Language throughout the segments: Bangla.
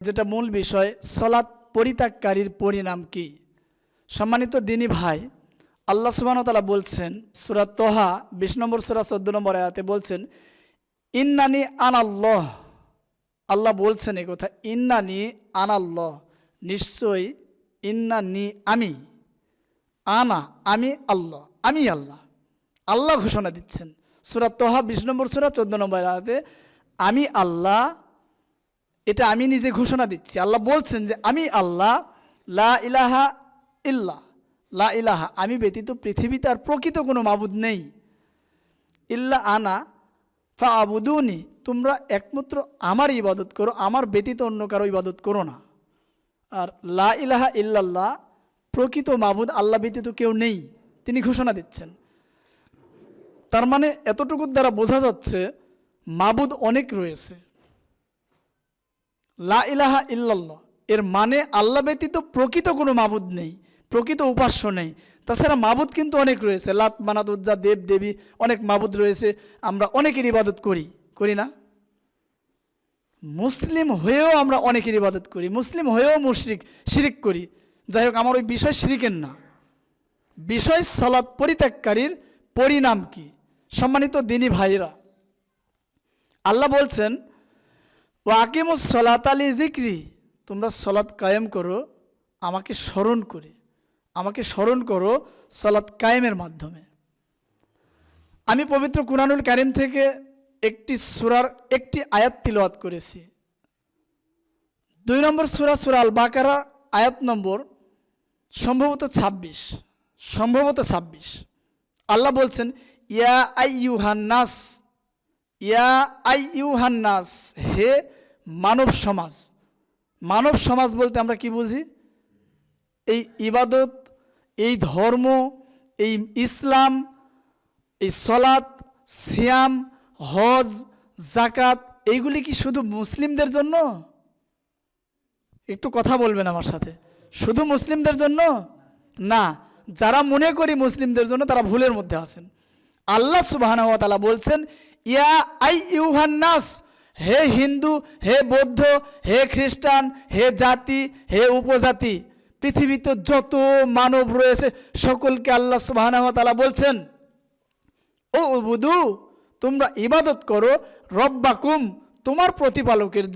যেটা মূল বিষয়, সলাৎ পরিত্যাগকারীর পরিণাম কি? সম্মানিত দিনী ভাই, আল্লাহ সুবহানাহু ওয়া তাআলা বলছেন সূরা তোহা 20 নম্বর সূরা 14 নম্বর আয়াতে বলছেন, ইন্নানি আনাল্লাহ। আল্লাহ বলছেন এই কথা, ইন্নানি আনাল্লাহ, নিশ্চয়ই, ইন্নানি আমি, আমি আল্লাহ, আমি আল্লাহ। আল্লাহ ঘোষণা দিচ্ছেন সূরা তোহা 20 নম্বর সূরা 14 নম্বর আয়াতে, আমি আল্লাহ, এটা আমি নিজে ঘোষণা দিচ্ছি। আল্লাহ বলছেন যে আমি আল্লাহ, লা ইলাহা ইল্লা, লা ইলাহা, আমি ব্যতীত পৃথিবীতে আর প্রকৃত কোনো মাবুদ নেই, ইল্লা আনা ফাআবুদুনি, তোমরা একমাত্র আমার ইবাদত করো, আমার ব্যতীত অন্য কারো ইবাদত করো না। আর লা ইলাহা ইল্লাল্লাহ, প্রকৃত মাবুদ আল্লাহ ব্যতীত কেউ নেই, তিনি ঘোষণা দিচ্ছেন। তার মানে এতটুকু দ্বারা বোঝা যাচ্ছে মাবুদ অনেক রয়েছে। লা ইলাহা ইল্লাল্লাহ এর মানে আল্লাহ ব্যতীত প্রকৃত কোনো মাবুদ নেই, প্রকৃত উপাস্য নেই। তাছাড়া মাবুদ কিন্তু অনেক রয়েছে, লাত মানাত উজ্জা দেব দেবী, অনেক মাবুদ রয়েছে, আমরা অনেকের ইবাদত করি না? মুসলিম হয়েও আমরা অনেকের ইবাদত করি, মুসলিম হয়েও শিরিক করি। যাই হোক, আমার ওই বিষয় শিরিকের না, বিষয় সলাৎ পরিত্যাগকারীর পরিণাম কি। সম্মানিত দিনী ভাইরা, আল্লাহ বলছেন ওয়াকিমুস সলাতা লিযিকরি, তোমরা সলাৎ কায়েম করো আমাকে স্মরণ করে, আমাকে স্মরণ করো সলাৎ কায়েমের মাধ্যমে। আমি পবিত্র কুরআনুল কারীম থেকে একটি সূরার একটি আয়াত তিলাওয়াত করেছি। 2 নম্বর সূরা, সূরা আল বাকারা, আয়াত নম্বর সম্ভবত 26। আল্লাহ বলছেন ইয়া আইয়ুহান্নাস, ইয়া আইয়ুহান্নাস, হে মানব সমাজ। মানব সমাজ বলতে আমরা কি বুঝি? এই ইবাদত, এই ধর্ম, এই ইসলাম, এই সলাৎ, সিয়াম, হজ, জাকাত, এইগুলি কি শুধু মুসলিমদের জন্য? একটু কথা বলবেন আমার সাথে। শুধু মুসলিমদের জন্য না, যারা মনে করি মুসলিমদের জন্য তারা ভুলের মধ্যে আছেন। আল্লাহ সুবহানাহু ওয়া তাআলা বলছেন ইয়া আইয়ুহান্নাস, হে হিন্দু, হে বৌদ্ধ, হে খ্রিস্টান, হে জাতি, হে উপজাতি, পৃথিবীতে যত মানব রয়েছে সকলকে আল্লাহ সুবহানাহু ওয়া তাআলা বলছেন ও উবুদু, তোমরা ইবাদত করো রব্বাকুম, তোমার প্রতিপালকের,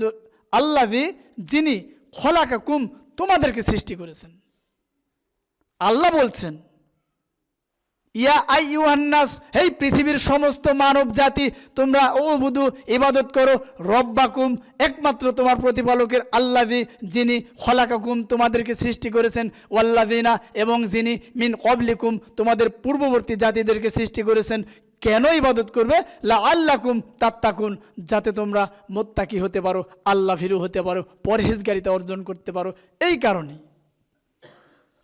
আল্লাহি, যিনি খলাকাকুম, তোমাদেরকে সৃষ্টি করেছেন। আল্লাহ বলছেন ইয়া আইয়ুহান্নাস, হে পৃথিবীর সমস্ত মানব জাতি, তোমরা উবুদু, ইবাদত করো রব্বাকুম, একমাত্র তোমার প্রতিপালকের, আল্লাহি, যিনি খলাকাকুম, তোমাদেরকে সৃষ্টি করেছেন, ওয়াল্লাযিনা, এবং যিনি মিন ক্বাবলিকুম, তোমাদের পূর্ববর্তী জাতিদেরকে সৃষ্টি করেছেন। কেন ইবাদত করবে? লাআল্লাকুম তাত্তাকুন, যাতে তোমরা মুত্তাকি হতে পারো, আল্লাহ ভীরু হতে পারো, পরহেজগারিতা অর্জন করতে পারো, এই কারণেই।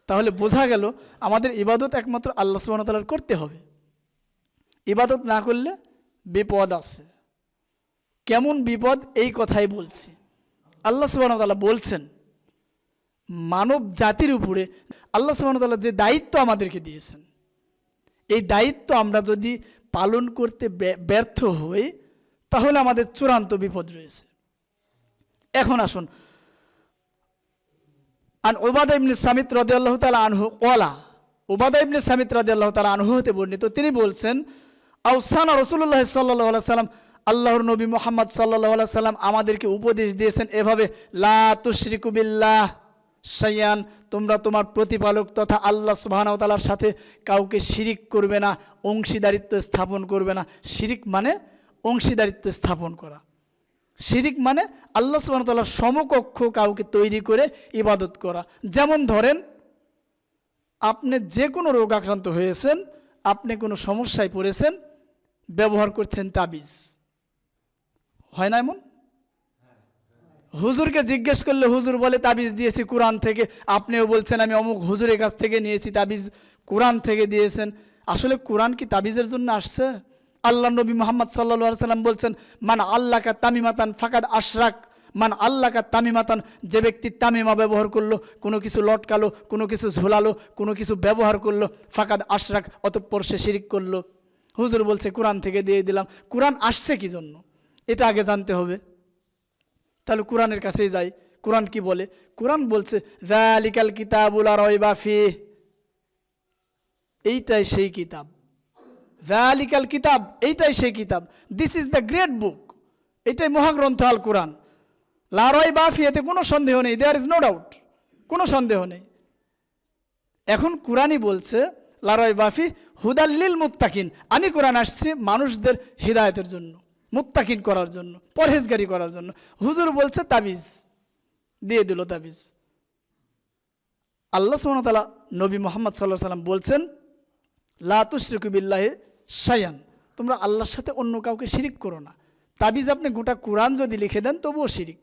তাহলে বোঝা গেল আমাদের ইবাদত একমাত্র আল্লাহ সুবহানাহু ওয়া তাআলার করতে হবে। ইবাদত না করলে বিপদ আছে। কেমন বিপদ? এই কথাই বলছি। আল্লাহ সুবহানাহু ওয়া তাআলা বলছেন মানব জাতির উপরে আল্লাহ সুবহানাহু ওয়া তাআলা যে দায়িত্ব আমাদেরকে দিয়েছেন, এই দায়িত্ব আমরা যদি পালন করতে ব্যর্থ হই তাহলে আমাদের চূড়ান্ত বিপদ রয়েছে। এখন আসুন, আন উবাদা ইবনে সামিত রাদিয়াল্লাহু তাআলা আনহু ক্বালা, উবাদা ইবনে সামিত রাদিয়াল্লাহু তাআলা আনহু হতে বর্ণিত, তিনি বলছেন আওসানা রাসূলুল্লাহ সাল্লাল্লাহু আলাইহি সাল্লাম, আল্লাহর নবী মুহাম্মদ সাল্লাল্লাহু আলাইহি সাল্লাম আমাদেরকে উপদেশ দিয়েছেন এভাবে, লা তুশরিকু বিল্লাহ শাইয়ান, তোমরা তোমার প্রতিপালক তথা আল্লাহ সুবহানাহু ওয়া তাআলার সাথে কাউকে শিরিক করবে না, অংশীদারিত্ব স্থাপন করবে না। শিরিক মানে অংশীদারিত্ব স্থাপন করা। শিরিক মানে আল্লাহ সুবহানাহু ওয়া তাআলার সমকক্ষ কাউকে তৈরি করে ইবাদত করা। যেমন ধরেন, আপনি যে কোনো রোগ আক্রান্ত হয়েছেন, আপনি কোনো সমস্যায় পড়েছেন, ব্যবহার করছেন তাবিজ, হয় না এমন? হুজুরকে জিজ্ঞেস করলে হুজুর বলে তাবিজ দিয়েছি কোরআন থেকে, আপনিও বলছেন আমি অমুক হুজুরের কাছ থেকে নিয়েছি তাবিজ, কোরআন থেকে দিয়েছেন। আসলে কোরআন কি তাবিজের জন্য আসছে? আল্লাহ নবী মুহাম্মদ সাল্লাল্লাহু আলাইহি সাল্লাম বলছেন মান আল্লাকা তামিমাতান ফাকাদ আশরাক, মান আল্লাকা তামিমাতান, যে ব্যক্তি তামিমা ব্যবহার করলো, কোনো কিছু লটকালো, কোনো কিছু ঝোলালো, কোনো কিছু ব্যবহার করলো, ফাকাদ আশরাক, অতঃপর সে শিরিক করলো। হুজুর বলছে কোরআন থেকে দিয়ে দিলাম। কোরআন আসছে কি জন্য এটা আগে জানতে হবে। তাহলে কোরআনের কাছেই যাই, কোরআন কি বলে? কোরআন বলছে যালিকাল কিতাবুল লা রাইবা ফিহ, এইটাই সেই কিতাব। যালিকাল কিতাব, এইটাই সেই কিতাব। This is the great book, এটাই মহাগ্রন্থ আল কোরআন। লা রাইবা ফিহ, এতে কোনো সন্দেহ নেই, দেয়ার ইজ নো ডাউট, কোনো সন্দেহ নেই। এখন কোরআনই বলছে লা রাইবা ফিহ হুদাল লিল মুত্তাকিন, আমি কোরআন আসছি মানুষদের হিদায়াতের জন্য, মুত্তাকিন করার জন্য, পরহেজগারি করার জন্য। হুজুর বলছে তাবিজ দিয়ে দিল, তাবিজ। আল্লাহ সুবহানাহু ওয়া তাআলা নবী মুহাম্মদ সাল্লাল্লাহু আলাইহি ওয়াসাল্লাম বলছেন লা তুশরিকু বিল্লাহি শাইআন, তোমরা আল্লাহর সাথে অন্য কাউকে শিরিক করো না। তাবিজ আপনি গোটা কোরআন যদি লিখে দেন তবুও শিরিক,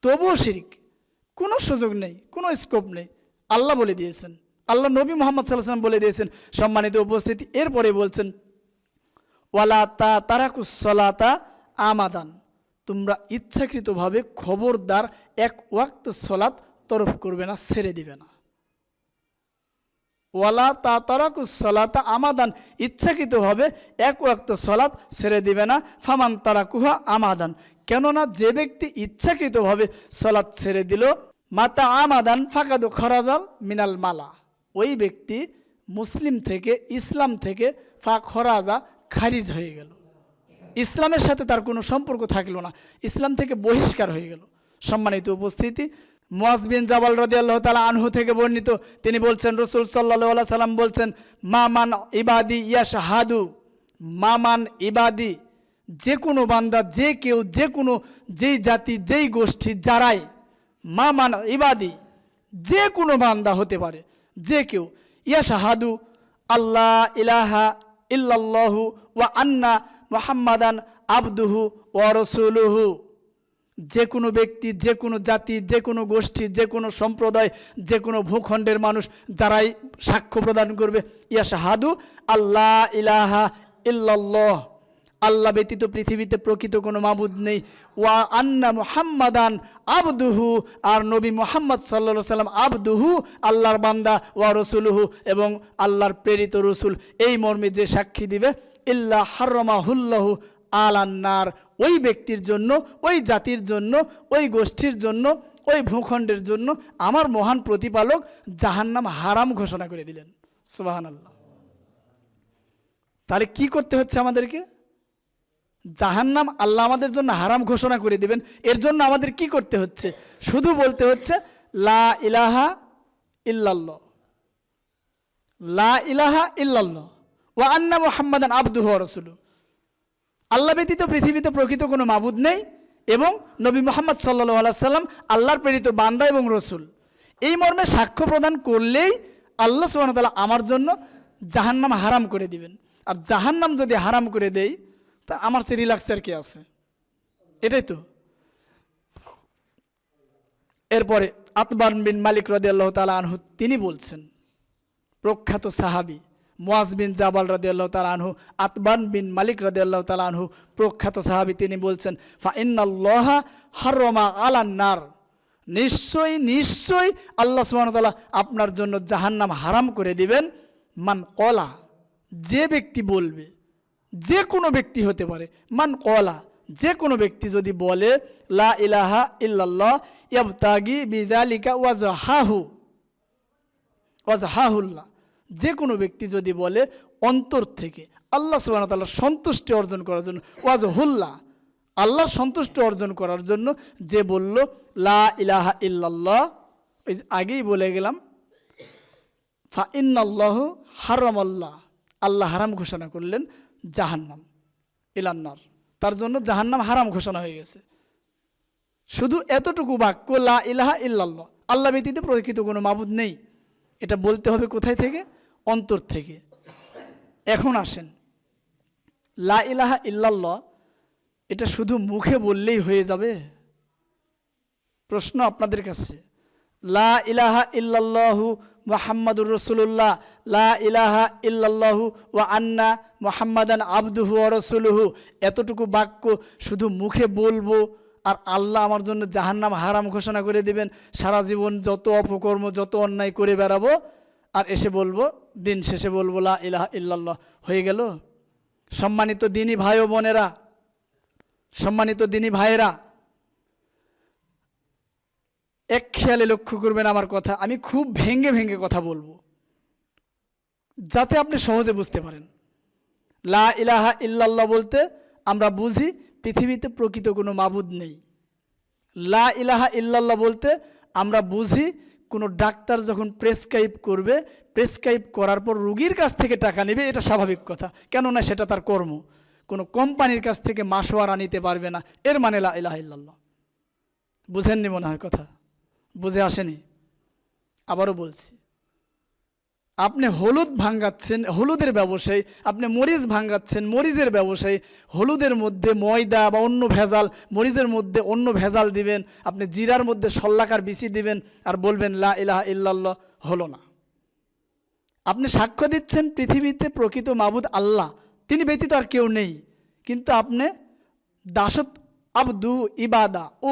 তবুও শিরিক, কোনো সুযোগ নেই, কোনো স্কোপ নেই। আল্লাহ বলে দিয়েছেন, আল্লাহ নবী মুহাম্মদ সাল্লাল্লাহু আলাইহি ওয়াসাল্লাম বলে দিয়েছেন। সম্মানিত উপস্থিতি, এরপরে বলছেন ওয়ালা তারাকুস সালাতা আমাদান, তোমরা ইচ্ছাকৃতভাবে খবরদার এক ওয়াক্ত সালাত তরফ করবে না, ছেড়ে দিবে না। ওয়ালা তারাকুস সালাতা আমাদান, ইচ্ছাকৃতভাবে এক ওয়াক্ত সালাত ছেড়ে দিবে না। ফামান তারাকুহা আমাদান, কেননা যে ব্যক্তি ইচ্ছাকৃতভাবে সালাত ছেড়ে দিল, মাতা আমাদান ফাকাদু খরাজাল মিনাল মালা, ওই ব্যক্তি মুসলিম থেকে, ইসলাম থেকে খরাজা খারিজ হয়ে গেল, ইসলামের সাথে তার কোনো সম্পর্ক থাকলো না, ইসলাম থেকে বহিষ্কার হয়ে গেল। সম্মানিত উপস্থিতি, মুআজ বিন জাবাল রাদিয়াল্লাহু তাআলা আনহু থেকে বর্ণিত, তিনি বলছেন রাসূল সাল্লাল্লাহু আলাইহি সাল্লাম বলছেন মামান ইবাদি ইয়াশহাদু, মামান ইবাদি, যে কোনো বান্দা, যে কেউ, যে কোনো, যেই জাতি, যেই গোষ্ঠী, যারাই, মামান ইবাদি, যে কোনো বান্দা হতে পারে, যে কেউ, ইয়াশহাদু আল্লাহ ইলাহা ইল্লাল্লাহু ওয়া আন্না মুহাম্মাদান আবদুহু ওয়া রাসূলুহু, যে কোনো ব্যক্তি, যে কোনো জাতি, যে কোনো গোষ্ঠী, যে কোনো সম্প্রদায়, যে কোনো ভূখণ্ডের মানুষ যারাই সাক্ষ্য প্রদান করবে ইয়াশহাদু আল্লাহ ইলাহা ইল্লাল্লাহ, আল্লাহ ব্যতীত পৃথিবীতে প্রকৃত কোনো মাবুদ নেই, ওয়া আন্না মুহাম্মাদান আবদুহু, আর নবী মুহাম্মদ সাল্লাল্লাহু আলাইহি সাল্লাম আবদুহু, আল্লাহর বান্দা, ওয়া রাসূলুহু, এবং আল্লাহর প্রেরিত রসুল, এই মর্মে যে সাক্ষী দিবে, ইল্লা হাররামাহুল্লাহু আলান্নার, ওই ব্যক্তির জন্য, ওই জাতির জন্য, ওই গোষ্ঠীর জন্য, ওই ভূখণ্ডের জন্য আমার মহান প্রতিপালক জাহান্নাম হারাম ঘোষণা করে দিলেন। সুবহানাল্লাহ। তাহলে কি করতে হচ্ছে আমাদেরকে? জাহান্নাম আল্লাহ আমাদের জন্য হারাম ঘোষণা করে দিবেন, এর জন্য আমাদের কি করতে হচ্ছে? শুধু বলতে হচ্ছে লা ইলাহা ইল্লাল্লাহ, লা ইলাহা ইল্লাল্লাহ ওয়া আন্না মুহাম্মাদান আবদুহু ওয়া রাসূলুহু, আল্লাহ ব্যতীত পৃথিবীতে প্রকৃত কোনো মাবুদ নেই, এবং নবী মুহাম্মদ সাল্লাল্লাহু আলাইহি সাল্লাম আল্লাহর প্রেরিত বান্দা এবং রসুল। এই মর্মে সাক্ষ্য প্রদান করলেই আল্লাহ সুবহানাহু ওয়া তাআলা আমার জন্য জাহান্নাম হারাম করে দিবেন। আর জাহান্নাম যদি হারাম করে দেয়, তা আমার সে রিল্যাক্সের কি আছে? এটাই তো। এরপরে আতবান বিন মালিক রাদিয়াল্লাহু তাআলা আনহু, তিনি বলছেন, প্রখ্যাত সাহাবী মুআজ বিন জাবাল রাদিয়াল্লাহু তাআলা আনহু, আতবান বিন মালিক রাদিয়াল্লাহু তাআলা আনহু, প্রখ্যাত সাহাবী, তিনি বলছেন ফা ইন্নাল্লাহা হাররামা আলান নার, নিশ্চয়ই নিশ্চয়ই আল্লাহ সুবহানাহু ওয়া তাআলা আপনার জন্য জাহান্নাম হারাম করে দিবেন। মান কলা, যে ব্যক্তি বলবে, যে কোনো ব্যক্তি হতে পারে, মান কলা, যে কোনো ব্যক্তি যদি বলে লা ইলাহা ইল্লাল্লাহ ইয়াবতাগি বিযালিকা ওয়াজহাহুল্লাহ, যে কোনো ব্যক্তি যদি বলে অন্তর থেকে আল্লাহ সুবহানাহু ওয়া তাআলার সন্তুষ্টি অর্জন করার জন্য, ওয়াজহুল্লাহ, আল্লাহর সন্তুষ্টি অর্জন করার জন্য যে বলল লা ইলাহা ইল্লাল্লাহ, ওই আগেই বলে গেলাম ফা ইন্নাল্লাহু হারামাল্লাহ, আল্লাহ হারাম ঘোষণা করলেন জাহান্নাম ইলান্নার, তার জন্য জাহান্নাম হারাম ঘোষণা হয়ে গেছে। শুধু এতটুকু বাক্য লা ইলাহা ইল্লাল্লাহ, আল্লাহ ব্যতীত প্রকৃত কোনো মাবুদ নেই, এটা বলতে হবে কোথায় থেকে? অন্তর থেকে। এখন আসেন, লা ইলাহা ইল্লাল্লাহ এটা শুধু মুখে বললেই হয়ে যাবে? প্রশ্ন আপনাদের কাছে। লা ইলাহা ইল্লাল্লাহু মুহাম্মাদুর রাসূলুল্লাহ, লা ইলাহা ইল্লাল্লাহু ওয়া আন্না মুহাম্মাদান আবদুহু ওয়া রাসূলুহু, এতটুকু বাক্য শুধু মুখে বলবো আর আল্লাহ আমার জন্য জাহান্নাম হারাম ঘোষণা করে দিবেন, সারা জীবন যত অপকর্ম, যত অন্যায় করে বেড়াবো, আর এসে বলবো, দিন শেষে বলবো লা ইলাহা ইল্লাল্লাহ, হয়ে গেল? সম্মানিত দিনী ভাই ও বোনেরা, সম্মানিত দিনী ভাইয়েরা, এক খেয়ালে লক্ষ্য করবেন আমার কথা, আমি খুব ভেঙে ভেঙে কথা বলবো যাতে আপনি সহজে বুঝতে পারেন। লা ইলাহা ইল্লাল্লাহ বলতে আমরা বুঝি পৃথিবীতে প্রকৃত কোনো মাবুদ নেই। লা ইলাহা ইল্লাল্লাহ বলতে আমরা বুঝি কোনো ডাক্তার যখন প্রেসক্রাইব করবে, প্রেসক্রাইব করার পর রুগীর কাছ থেকে টাকা নেবে, এটা স্বাভাবিক কথা, কেননা সেটা তার কর্ম। কোনো কোম্পানির কাছ থেকে মাসোয়ারা নিতে পারবে না, এর মানে লা ইলাহা ইল্লাল্লাহ। বুঝেননি মনে হয় কথা, বুঝে আসেনি। আবারও বলছি, আপনি হলুদ ভাঙ্গাচ্ছেন, হলুদের ব্যবসায়ী, আপনি মরিচ ভাঙ্গাচ্ছেন, মরিচের ব্যবসায়ী, হলুদের মধ্যে ময়দা বা অন্য ভেজাল, মরিচের মধ্যে অন্য ভেজাল দিবেন, আপনি জিরার মধ্যে সল্লাকার বিচি দিবেন আর বলবেন লা ইলাহা ইল্লাল্লাহ, হলো না। আপনি সাক্ষ্য দিচ্ছেন পৃথিবীতে প্রকৃত মাবুদ আল্লাহ, তিনি ব্যতীত আর কেউ নেই, কিন্তু আপনি দাসত্ব, আবদু ইবাদা ও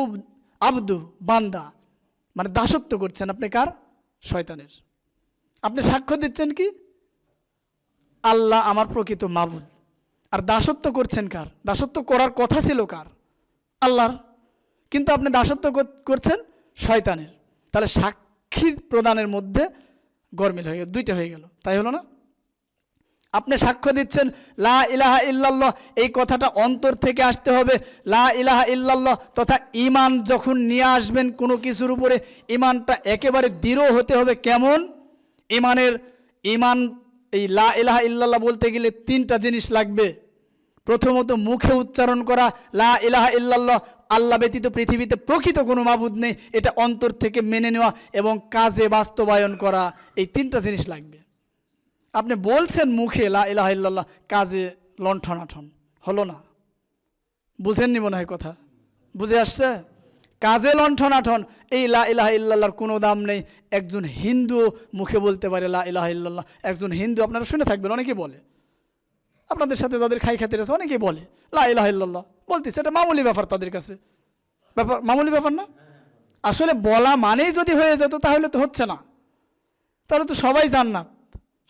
আবদু বান্দা, মানে দাসত্ব করছেন আপনি কার? শয়তানের। আপনি সাক্ষ্য দিচ্ছেন কি? আল্লাহ আমার প্রকৃত মাবুদ, আর দাসত্ব করছেন কার? দাসত্ব করার কথা ছিল কার? আল্লাহর, কিন্তু আপনি দাসত্ব করছেন শয়তানের। তাহলে সাক্ষী প্রদানের মধ্যে গরমিল হয়ে গেল, দুইটা হয়ে গেল, তাই হলো না? আপনি সাক্ষ্য দিচ্ছেন লা ইলাহা ইল্লাল্লাহ, এই কথাটা অন্তর থেকে আসতে হবে। লা ইলাহা ইল্লাল্লাহ তথা ঈমান যখন নিয়ে আসবেন কোনো কিছুর উপরে, ঈমানটা একেবারে দৃঢ় হতে হবে। কেমন ঈমান? এই লা ইলাহা ইল্লাল্লাহ বলতে গেলে তিনটা জিনিস লাগবে। প্রথমত মুখে উচ্চারণ করা লা ইলাহা ইল্লাল্লাহ, আল্লাহ ব্যতীত পৃথিবীতে প্রকৃত কোনো মাবুদ নেই, এটা অন্তর থেকে মেনে নেওয়া এবং কাজে বাস্তবায়ন করা, এই তিনটা জিনিস লাগবে। আপনি বলছেন মুখে লা ইলাহা ইল্লাল্লাহ, কাজে লণ্ঠনাঠন, হলো না। বুঝেননি মনে হয় কথা, বুঝে আসছে? কাজে লণ্ঠনাঠন, এই লা ইলাহা ইল্লাল্লাহর কোনো দাম নেই। একজন হিন্দু মুখে বলতে পারে লা ইলাহা ইল্লাল্লাহ, একজন হিন্দু, আপনারা শুনে থাকবেন, অনেকেই বলে, আপনাদের সাথে যাদের খাই খাতির আছে অনেকেই বলে লা ইলাহা ইল্লাল্লাহ, বলতেছে এটা মামুলি ব্যাপার তাদের কাছে, মামুলি ব্যাপার না। আসলে বলা মানেই যদি হয়ে যেত তাহলে তো হচ্ছে না, তাহলে তো সবাই জান্নাত,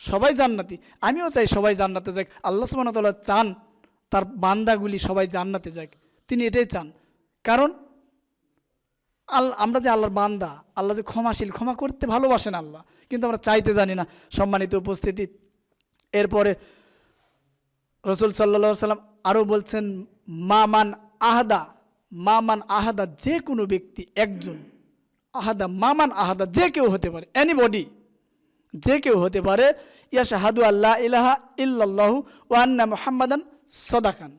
সবাই জান্নাতি। আমিও চাই সবাই জান্নাতে যাক, আল্লাহ সুবহানাহু ওয়া তাআলা চান তার বান্দাগুলি সবাই জান্নাতে যাক, তিনি এটাই চান। কারণ আমরা যে আল্লাহর বান্দা, আল্লাহ যে ক্ষমাশীল, ক্ষমা করতে ভালোবাসেন আল্লাহ, কিন্তু আমরা চাইতে জানি না। সম্মানিত উপস্থিতি, এরপরে রাসূল সাল্লাল্লাহু আলাইহি সাল্লাম আরও বলছেন মামান আহাদা, যে কোনো ব্যক্তি, একজন, আহাদা মামান আহাদা, যে কেউ হতে পারে, এনিবডি, যে কেউ হতে পারে, ইয়াশহাদু আল্লা ইলাহা ইল্লাল্লাহু ওয়া আন্না মুহাম্মাদান সাদাকান,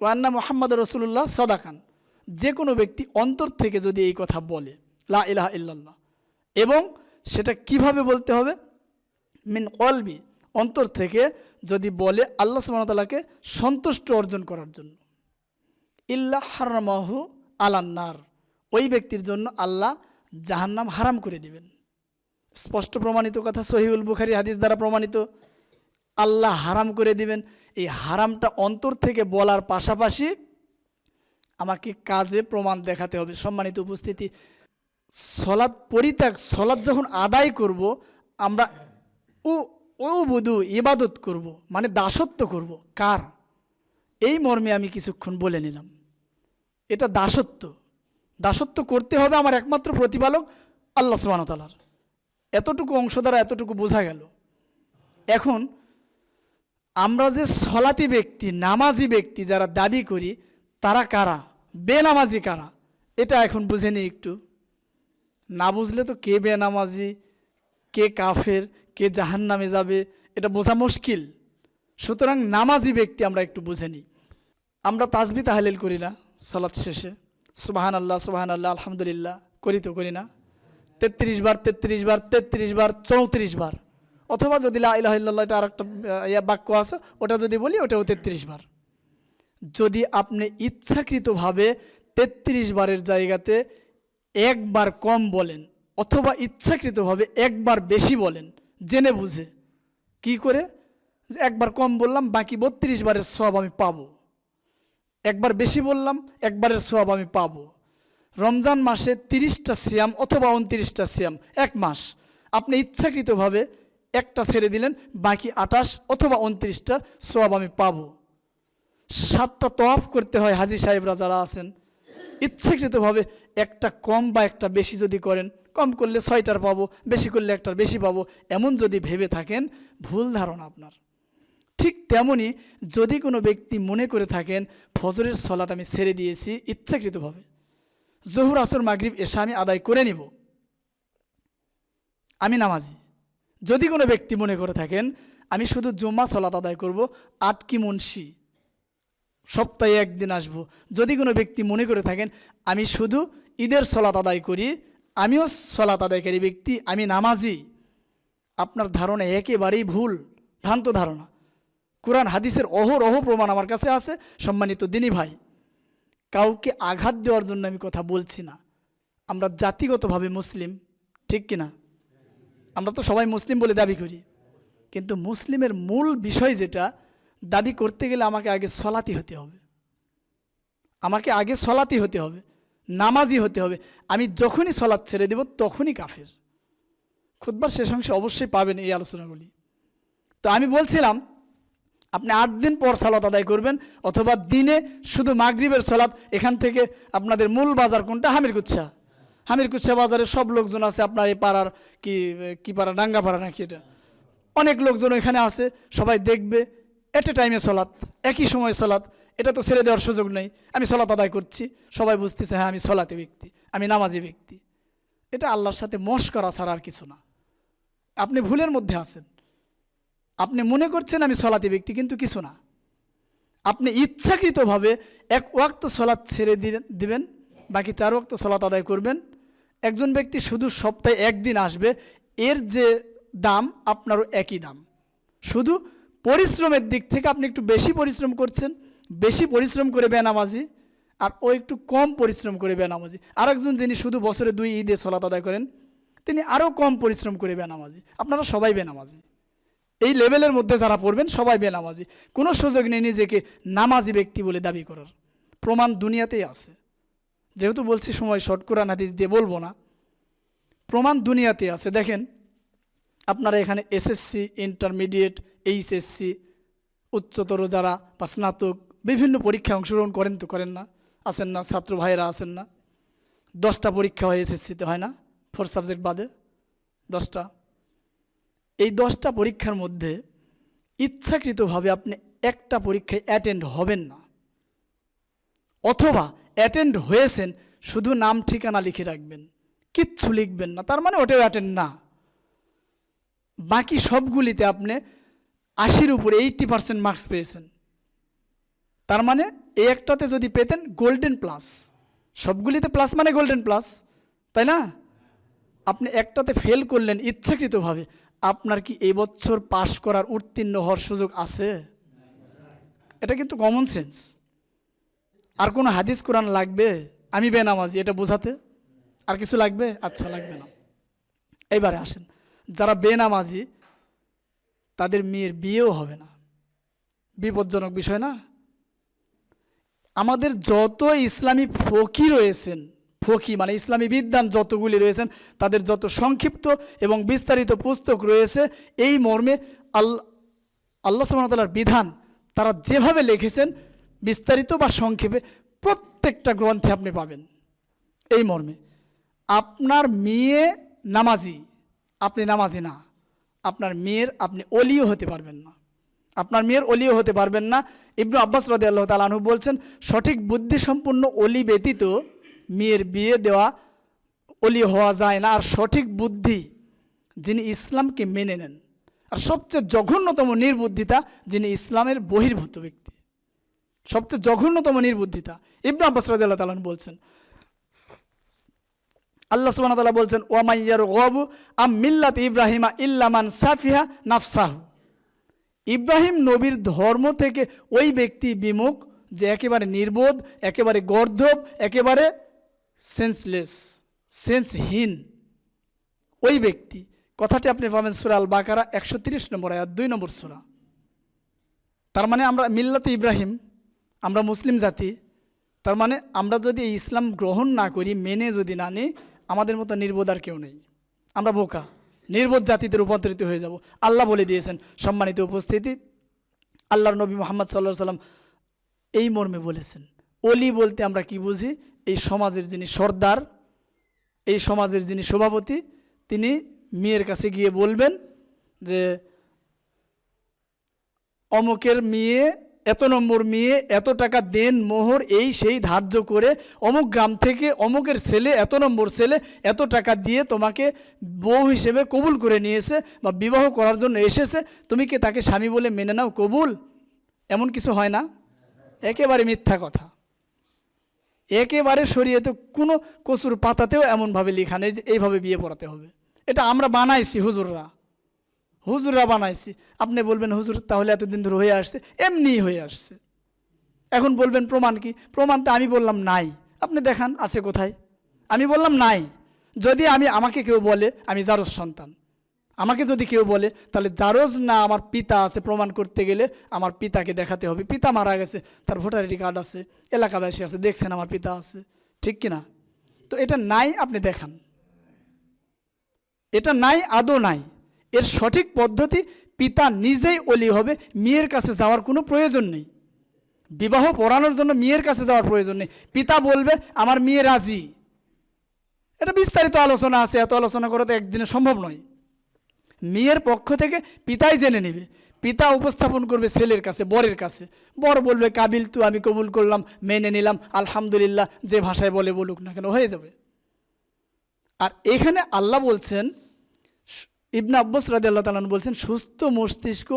ওয়া আন্না মুহাম্মাদুর রাসূলুল্লাহ সাদাকান, যে কোনো ব্যক্তি অন্তর থেকে যদি এই কথা বলে লা ইলাহা ইল্লাল্লাহ, এবং সেটা কিভাবে বলতে হবে? মিন কলবি, অন্তর থেকে যদি বলে আল্লাহ সুবহানাহু ওয়া তাআলাকে সন্তুষ্ট অর্জন করার জন্য, ইল্লা হারামাহু আলান্নার, ওই ব্যক্তির জন্য আল্লাহ জাহান্নাম হারাম করে দিবেন। স্পষ্ট প্রমাণিত কথা, সহিহুল বুখারী হাদিস দ্বারা প্রমাণিত, আল্লাহ হারাম করে দিবেন। এই হারামটা অন্তর থেকে বলার পাশাপাশি আমাকে কাজে প্রমাণ দেখাতে হবে। সম্মানিত উপস্থিতি, সলাৎ পরিত্যাগ, সলাৎ যখন আদায় করব আমরা বুধু ইবাদত করব, মানে দাসত্ব করব কার? এই মর্মে আমি কিছুক্ষণ বলে নিলাম, এটা দাসত্ব করতে হবে আমার একমাত্র প্রতিপালক আল্লাহ সুবহানাহু ওয়া তাআলার। এতটুকু অংশ দ্বারা এতটুকু বোঝা গেল। এখন আমরা যে সলাতি ব্যক্তি, নামাজি ব্যক্তি যারা দাবি করি, তারা কারা? বেনামাজি কারা? এটা এখন বুঝে নিই একটু। না বুঝলে তো কে বেনামাজি, কে কাফের, কে জাহান্নামে যাবে, এটা বোঝা মুশকিল। সুতরাং নামাজি ব্যক্তি আমরা একটু বুঝে নিই। আমরা তাসবিহ তাহলিল করি না সালাত শেষে? সুবহানাল্লাহ সুবহানাল্লাহ আলহামদুলিল্লাহ করি তো, করি না? 33 বার 33 বার 33 বার 34 বার, অথবা যদি লা ইলাহা ইল্লাল্লাহ, এটা আরেকটা বাক্য আছে, ওটা যদি বলি ওটাও 33 বার। যদি আপনি ইচ্ছাকৃতভাবে 33 বারের জায়গাতে একবার কম বলেন, অথবা ইচ্ছাকৃতভাবে একবার বেশি বলেন, জেনে বুঝে, কি করে? একবার কম বললাম, বাকি 32 বারের সওয়াব আমি পাবো। একবার বেশি বললাম, একবারের সওয়াব আমি পাবো। রমজান মাসে 30টা সিয়াম অথবা 29টা সিয়াম, এক মাস, আপনি ইচ্ছাকৃতভাবে একটা ছেড়ে দিলেন, বাকি 28 অথবা 29টার সওয়াব আমি পাবো। 7টা তওয়াফ করতে হয় হাজি সাহেবরা যারা আছেন, ইচ্ছাকৃতভাবে একটা কম বা একটা বেশি যদি করেন, কম করলে 6টার পাবো, বেশি করলে একটার বেশি পাবো, এমন যদি ভেবে থাকেন, ভুল ধারণা আপনার। ঠিক তেমনি যদি কোনো ব্যক্তি মনে করে থাকেন ফজরের সলাত আমি ছেড়ে দিয়েছি ইচ্ছাকৃতভাবে, জোহর আসর মাগরিব এশা আমি আদায় করে নিব, আমি নামাজি। যদি কোনো ব্যক্তি মনে করে থাকেন আমি শুধু জুম্মা সলাত আদায় করব, আটকি মুন্সি সপ্তাহে একদিন আসব, যদি কোনো ব্যক্তি মনে করে থাকেন আমি শুধু ঈদের সলাত আদায় করি, আমিও সলাত আদায়কারী ব্যক্তি, আমি নামাজি, আপনার ধারণা একেবারেই ভুল, ভ্রান্ত ধারণা। কোরআন হাদিসের অহরহ প্রমাণ আমার কাছে আছে। সম্মানিত দিনী ভাই, কাউকে আঘাত দেওয়ার জন্য আমি কথা বলছি না। আমরা জাতিগতভাবে মুসলিম, ঠিক কিনা? আমরা তো সবাই মুসলিম বলে দাবি করি, কিন্তু মুসলিমের মূল বিষয় যেটা, দাবি করতে গেলে আমাকে আগে সলাতি হতে হবে, আমাকে আগে সলাতি হতে হবে, নামাজি হতে হবে। আমি যখনই সলাত ছেড়ে দেব তখনই কাফের। খুতবার শেষ অংশে অবশ্যই পাবেন এই আলোচনাগুলি। তো আমি বলছিলাম আপনি 8 দিন পর সালাত আদায় করবেন, অথবা দিনে শুধু মাগরিবের সালাত। এখান থেকে আপনাদের মূল বাজার কোনটা? হামিরকুচ্ছা। হামিরকুচ্ছা বাজারে সব লোকজন আছে, আপনার এই পাড়ার কি পাড়া, ডাঙ্গা পাড়া নাকি, এটা অনেক লোকজন এখানে আছে, সবাই দেখবে এট এ টাইমে সলাত, একই সময় সলাত। এটা তো ছেড়ে দেওয়ার সুযোগ নেই। আমি সলাত আদায় করছি, সবাই বুঝতেছে হ্যাঁ আমি সলাতে ব্যক্তি, আমি নামাজি ব্যক্তি। এটা আল্লাহর সাথে মশকরা ছাড়া আর কিছু না। আপনি ভুলের মধ্যে আছেন, আপনি মনে করছেন আমি সলাতি ব্যক্তি, কিন্তু কিছু না। আপনি ইচ্ছাকৃতভাবে এক ওয়াক্ত সলাত ছেড়ে দিবেন, বাকি 4 ওয়াক্ত সলাত আদায় করবেন। একজন ব্যক্তি শুধু সপ্তাহে একদিন আসবে, এর যে দাম আপনারও একই দাম, শুধু পরিশ্রমের দিক থেকে আপনি একটু বেশি পরিশ্রম করছেন, বেশি পরিশ্রম করে বেনামাজি, আর ও একটু কম পরিশ্রম করে বেনামাজি। আরেকজন যিনি শুধু বছরে 2 ঈদে সলাত আদায় করেন, তিনি আরও কম পরিশ্রম করে বেনামাজি। আপনারা সবাই বেনামাজি, এই লেভেলের মধ্যে যারা পড়বেন সবাই বেনামাজি। কোনো সুযোগ নেই নিজেকে নামাজি ব্যক্তি বলে দাবি করার, প্রমাণ দুনিয়াতেই আছে। যেহেতু বলছি সময় শর্ট, কোরআন হাদিস দিয়ে বলবো না, প্রমাণ দুনিয়াতে আছে। দেখেন আপনারা এখানে এসএসসি, ইন্টারমিডিয়েট, এইচএসসি, উচ্চতর যারা বা স্নাতক বিভিন্ন পরীক্ষায় অংশগ্রহণ করেন, তো করেন না? আছেন না? ছাত্র ভাইয়েরা আছেন না? 10টা পরীক্ষা হয় এসএসসিতে, হয় না? 4 সাবজেক্ট বাদে 10টা। এই 10টা পরীক্ষার মধ্যে ইচ্ছাকৃতভাবে আপনি একটা পরীক্ষায় অ্যাটেন্ড হবেন না, অথবা অ্যাটেন্ড হয়েছেন শুধু নাম ঠিকানা লিখে রাখবেন, কিচ্ছু লিখবেন না, তার মানে ওটাও অ্যাটেন্ড না। বাকি সবগুলিতে আপনি 80-র উপরে 80% মার্কস পেয়েছেন, তার মানে এই একটাতে যদি পেতেন গোল্ডেন প্লাস, সবগুলিতে প্লাস মানে গোল্ডেন প্লাস, তাই না? আপনি একটাতে ফেল করলেন ইচ্ছাকৃতভাবে, আপনার কি এই বছর পাশ করার, উত্তীর্ণ হওয়ার সুযোগ আছে? এটা কিন্তু কমন সেন্স। আর কোনো হাদিস কোরআন লাগবে আমি বেনামাজি এটা বোঝাতে? আর কিছু লাগবে? আচ্ছা, লাগবে না। এইবারে আসেন, যারা বেনামাজি তাদের মেয়ের বিয়েও হবে না। বিপজ্জনক বিষয় না? আমাদের যত ইসলামী ফকি রয়েছেন, ফকি মানে ইসলামী বিদ্বান যতগুলি রয়েছেন, তাদের যত সংক্ষিপ্ত এবং বিস্তারিত পুস্তক রয়েছে, এই মর্মে আল্লাহ সুবহানাহু ওয়া তাআলার বিধান তারা যেভাবে লিখেছেন, বিস্তারিত বা সংক্ষেপে, প্রত্যেকটা গ্রন্থে আপনি পাবেন এই মর্মে। আপনার মেয়ে নামাজি, আপনি নামাজি না, আপনার মেয়ের আপনি ওলিও হতে পারবেন না, আপনার মেয়ের ওলিও হতে পারবেন না। ইবনু আব্বাস রাদিয়াল্লাহু তাআলা আনহু বলছেন, সঠিক বুদ্ধিসম্পন্ন ওলি ব্যতীত মেয়ের বিয়ে দেওয়া, ওলি হওয়া যায় না। আর সঠিক বুদ্ধি যিনি ইসলামকে মেনে নেন, আর সবচেয়ে জঘন্যতম নির্বুদ্ধিতা যিনি ইসলামের বহির্ভূত ব্যক্তি, সবচেয়ে জঘন্যতম নির্বুদ্ধিতা। ইবনু আব্বাস রাদিয়াল্লাহু তাআলা বলছেন, আল্লাহ সুবহানাহু ওয়া তাআলা বলছেন, ওয়া মাইয়ারগবু আম মিল্লাতি ইব্রাহিমা ইল্লা মান সাফিহা নাফসাহু। ইব্রাহিম নবীর ধর্ম থেকে ওই ব্যক্তি বিমুখ যে একেবারে নির্বোধ, একেবারে গর্ধব, একেবারে সেন্সলেস, সেন্সহীন, ওই ব্যক্তি। কথাটি আপনি পাবেন সূরা আল বাকারা 130 নম্বর আয়াত, 2 নম্বর সূরা। তার মানে আমরা মিল্লাতে ইব্রাহিম, আমরা মুসলিম জাতি, তার মানে আমরা যদি এই ইসলাম গ্রহণ না করি, মেনে যদি না নিই, আমাদের মতো নির্বোধ আর কেউ নেই। আমরা বোকা, নির্বোধ জাতিতে রূপান্তরিত হয়ে যাব। আল্লাহ বলে দিয়েছেন। সম্মানিত উপস্থিতি, আল্লাহর নবী মুহাম্মদ সাল্লাল্লাহু আলাইহি ওয়াসাল্লাম এই মর্মে বলেছেন, অলি বলতে আমরা কি বুঝি? এই সমাজের যিনি সর্দার, এই সমাজের যিনি সভাপতি, তিনি মেয়ের কাছে গিয়ে বলবেন যে অমুকের মেয়ে, এত নম্বর মেয়ে, এত টাকা দেন মোহর এই সেই ধার্য করে অমুক গ্রাম থেকে অমুকের ছেলে, এত নম্বর ছেলে এত টাকা দিয়ে তোমাকে বউ হিসেবে কবুল করে নিয়েছে বা বিবাহ করার জন্য এসেছে, তুমি কি তাকে স্বামী বলে মেনে নাও? কবুল? এমন কিছু হয় না? একেবারে মিথ্যা কথা। একেবারে শরীয়তে কোনো কচুর পাতাতেও এমনভাবে লেখা নেই যে এইভাবে বিয়ে পড়াতে হবে। এটা আমরা বানাইছি, হুজুররা বানাইছি। আপনি বলবেন হুজুর তাহলে এতদিন ধরে হয়ে আসছে, এমনি হয়ে আসছে। এখন বলবেন প্রমাণ কি? প্রমাণ তো আমি বললাম নাই, আপনি দেখান আছে কোথায়? আমি বললাম নাই। যদি আমাকে কেউ বলে আমি জারজ সন্তান, আমাকে যদি কেউ বলে তাহলে জারজ না আমার পিতা আছে, প্রমাণ করতে গেলে আমার পিতাকে দেখাতে হবে। পিতা মারা গেছে, তার ভোটার আইডি কার্ড আছে, এলাকাবাসী আছে, দেখছেন আমার পিতা আছে, ঠিক কিনা? তো এটা নাই, আপনি দেখান। এটা নাই, আদৌ নাই। এর সঠিক পদ্ধতি পিতা নিজেই অলি হবে, মেয়ের কাছে যাওয়ার কোনো প্রয়োজন নেই। বিবাহ পড়ানোর জন্য মেয়ের কাছে যাওয়ার প্রয়োজন নেই। পিতা বলবে আমার মেয়ে রাজি। এটা বিস্তারিত আলোচনা আছে, এত আলোচনা করা তো একদিনে সম্ভব নয়। মেয়ের পক্ষ থেকে পিতাই জেনে নেবে, পিতা উপস্থাপন করবে ছেলের কাছে, বরের কাছে। বর বলবে কাবিল তু, আমি কবুল করলাম, মেনে নিলাম, আলহামদুলিল্লাহ, যে ভাষায় বলুক না কেন, হয়ে যাবে। আর এখানে আল্লাহ বলছেন, ইবনে আব্বাস রাদিয়াল্লাহু তাআলা আনহু বলছেন, সুস্থ মস্তিষ্ক,